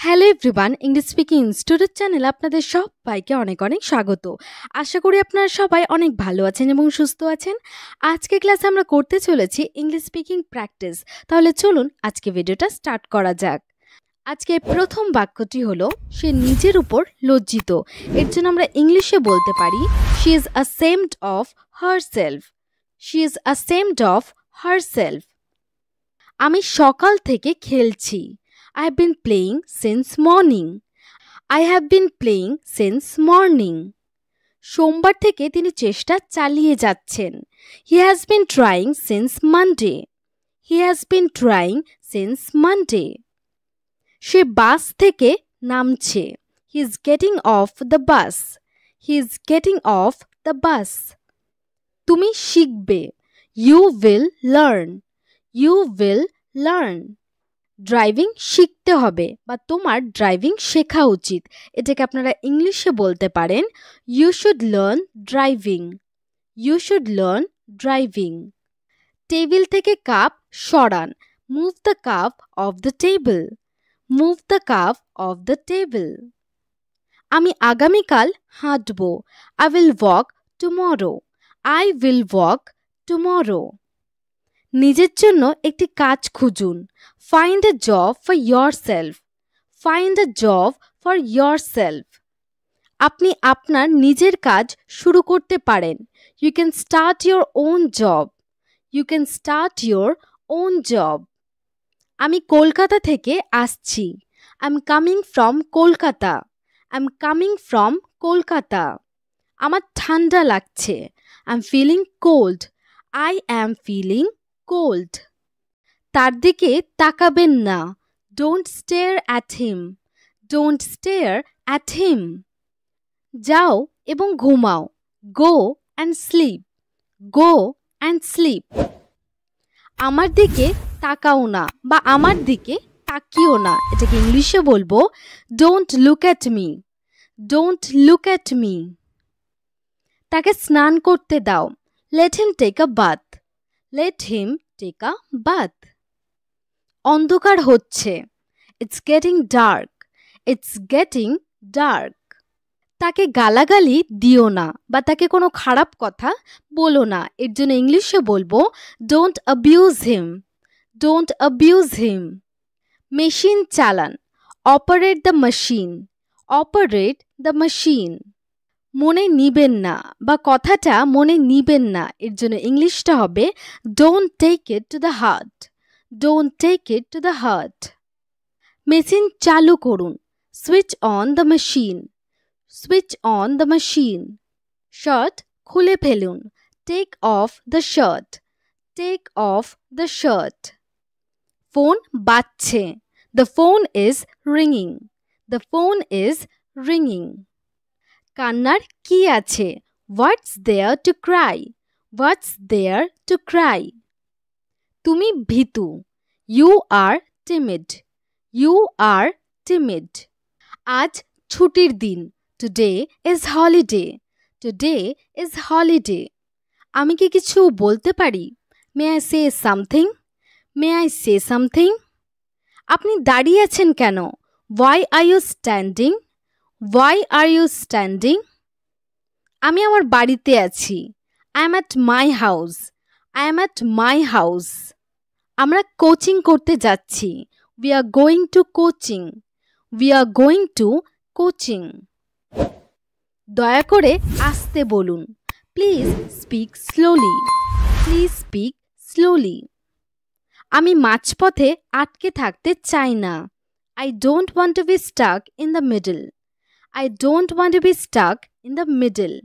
Hello everyone, English speaking institute চ্যানেলে আপনাদের সবাইকে অনেক অনেক স্বাগত। আশা করি আপনারা সবাই অনেক ভালো আছেন এবং সুস্থ আছেন। আজকে ক্লাসে আমরা করতে চলেছি ইংলিশ স্পিকিং প্র্যাকটিস। তাহলে চলুন আজকে ভিডিওটা স্টার্ট করা যাক। আজকের প্রথম বাক্যটি হলো সে নিজের উপর লজ্জিত। এর জন্য আমরা ইংলিশে বলতে পারি she is ashamed of herself. She is ashamed of herself. আমি সকাল থেকে খেলছি। I have been playing since morning. I have been playing since morning. সোমবার থেকে তিনি চেষ্টা চালিয়ে যাচ্ছেন। He has been trying since Monday. He has been trying since Monday. সে বাস থেকে নামছে। He is getting off the bus. He is getting off the bus. তুমি শিখবে। You will learn. You will learn. Driving শিখতে হবে বা তোমার driving শেখা উচিত। এটাকে আপনারা ইংলিশে বলতে পারেন you should learn driving. You should learn driving. Table থেকে কাপ সরান। Move the cup off the table. Move the cup off the table. আমি আগামীকাল হাঁটব। I will walk tomorrow. I will walk tomorrow. নিজের জন্য একটি কাজ খুঁজুন। Find a job for yourself. Find a job for yourself. আপনি আপনার নিজের কাজ শুরু করতে পারেন। You can start your own job. You can start your own job. আমি কলকাতা থেকে আসছি। I'm coming from Kolkata. I'm coming from Kolkata. আমার ঠান্ডা লাগছে। I'm feeling cold. I am feeling cold. তার দিকে তাকাবেন না। Don't stare at him. Don't stare at him. যাও এবং ঘুমাও। Go and sleep. Go and sleep. আমার দিকে তাকাও না বা আমার দিকে তাকিও না। এটাকে ইংলিশে বলবো Don't look at me. Don't look at me. তাকে স্নান করতে দাও। Let him take a bath. Let him take a bath. অন্ধকার হচ্ছে। It's getting dark. It's getting dark. তাকে গালাগালি দিও না বা তাকে কোনো খারাপ কথা বলো না। এর জন্য ইংলিশে বলবো Don't abuse him. Don't abuse him. Machine চালান। Operate the machine. Operate the machine. মনে নিবেন না বা কথাটা মনে নিবেন না। এর জন্য ইংলিশটা হবে Don't take it to the heart. Don't take it to the heart. Machine চালু করুন। Switch on the machine. Switch on the machine. Shirt খুলে ফেলুন। Take off the shirt. Take off the shirt. Phone বাজছে। The phone is ringing. The phone is ringing. কান্নার কি আছে? What's there to cry? What's there to cry? তুমি ভীতু। You are timid. You are timid. আজ ছুটির দিন। Today is holiday. Today is holiday. আমি কি কিছু বলতে পারি? May I say something? May I say something? আপনি দাঁড়িয়ে আছেন কেন? Why are you standing? Why are you standing? আমি আমার বাড়িতে আছি। I am at my house. I am at my house. আমরা কোচিং করতে যাচ্ছি। We are going to coaching. We are going to coaching. দয়া করে আস্তে বলুন। Please speak slowly. Please speak slowly. আমি মাঝপথে আটকে থাকতে চাই না। I don't want to be stuck in the middle. I don't want to be stuck in the middle.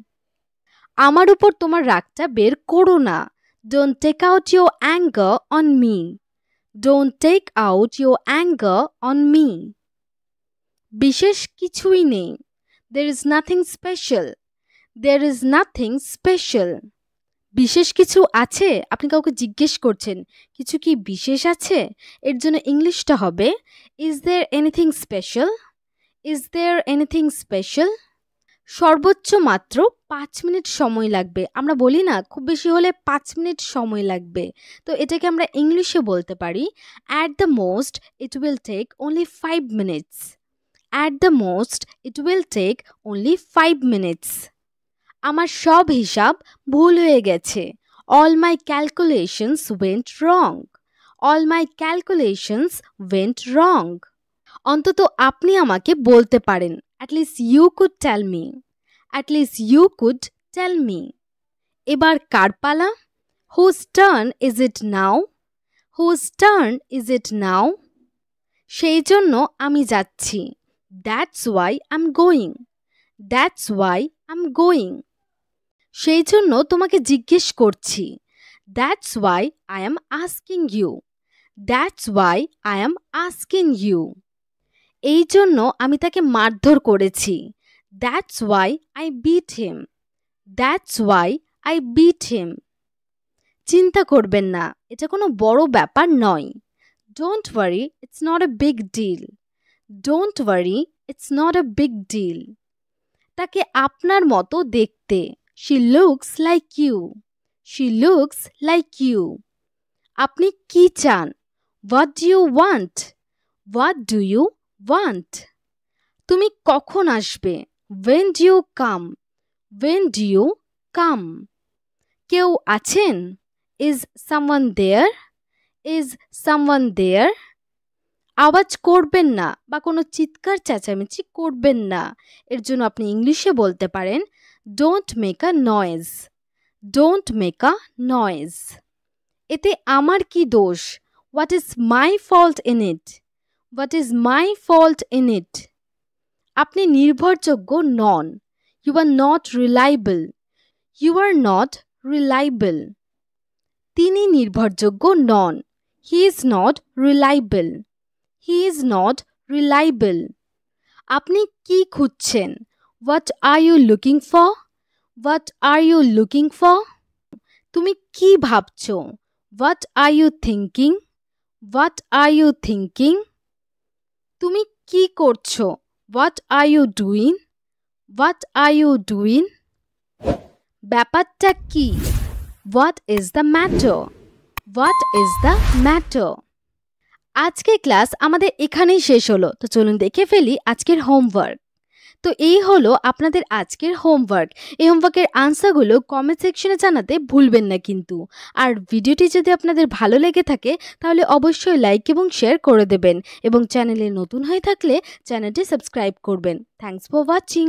আমার উপর তোমার রাগটা বের করো না। Don't take out your anger on me. Don't take out your anger on me. বিশেষ কিছুই নেই। There is nothing special. There is nothing special. বিশেষ কিছু আছে? আপনি কাউকে জিজ্ঞেস করছেন কিছু কি বিশেষ আছে? এর জন্য ইংলিশটা হবে Is there anything special? Is there anything special? সর্বোচ্চ মাত্র 5 মিনিট সময় লাগবে। আমরা বলি না খুব বেশি হলে 5 মিনিট সময় লাগবে। তো এটাকে আমরা ইংলিশে বলতে পারি At the most it will take only 5 minutes. At the most, it will take only 5 minutes. আমার সব হিসাব ভুল হয়ে গেছে. All my calculations went wrong. All my calculations went wrong. অন্তত আপনি আমাকে বলতে পারেন. At least you could tell me. At least you could tell me. এবার কার পালা? Whose turn is it now? Whose turn is it now? সেই জন্য আমি যাচ্ছি. That's why I'm going. That's why I'm going. সেই জন্য তোমাকে জিজ্ঞেস করছি. That's why I am asking you. That's why I am asking you. এই জন্য আমি তাকে মারধর করেছি. That's why I beat him. That's why I beat him. চিন্তা করবেন না, এটা কোনো বড় ব্যাপার নয়. Don't worry, it's not a big deal. Don't worry, it's not a big deal. তাকে আপনার মতো দেখতে. She looks like you. She looks like you. আপনি কি চান? What do you want? What do you want? তুমি কখন আসবে? When do you come? When do you come? কেউ আছেন? Is someone there? Is someone there? আওয়াজ করবেন না বা কোনো চিৎকার চেঁচামেচি করবেন না. এর জন্য আপনি ইংলিশে বলতে পারেন Don't make a noise. Don't make a noise. এতে আমার কি দোষ? What is my fault in it? What is my fault in it? আপনি নির্ভরযোগ্য নন. You are not reliable. You are not reliable. তিনি নির্ভরযোগ্য নন. He is not reliable. He is not reliable. আপনি কি খুঁজছেন? What are you looking for? What are you looking for? তুমি কি ভাবছো? What are you thinking? What are you thinking? তুমি কি করছো? What are you doing? What are you doing? ব্যাপারটা কি? What is the matter? What is the matter? আজকের class আমাদের এখানেই শেষ হলো. তো চলুন দেখে ফেলি আজকের হোমওয়ার্ক. তো এই হলো আপনাদের আজকের হোমওয়ার্ক. এই হোমওয়ার্কের আনসারগুলো কমেন্ট সেকশনে জানাতে ভুলবেন না কিন্তু. আর ভিডিওটি যদি আপনাদের ভালো লেগে থাকে তাহলে অবশ্যই লাইক এবং শেয়ার করে দেবেন এবং চ্যানেলে নতুন হয়ে থাকলে চ্যানেলটি সাবস্ক্রাইব করবেন. Thanks for watching.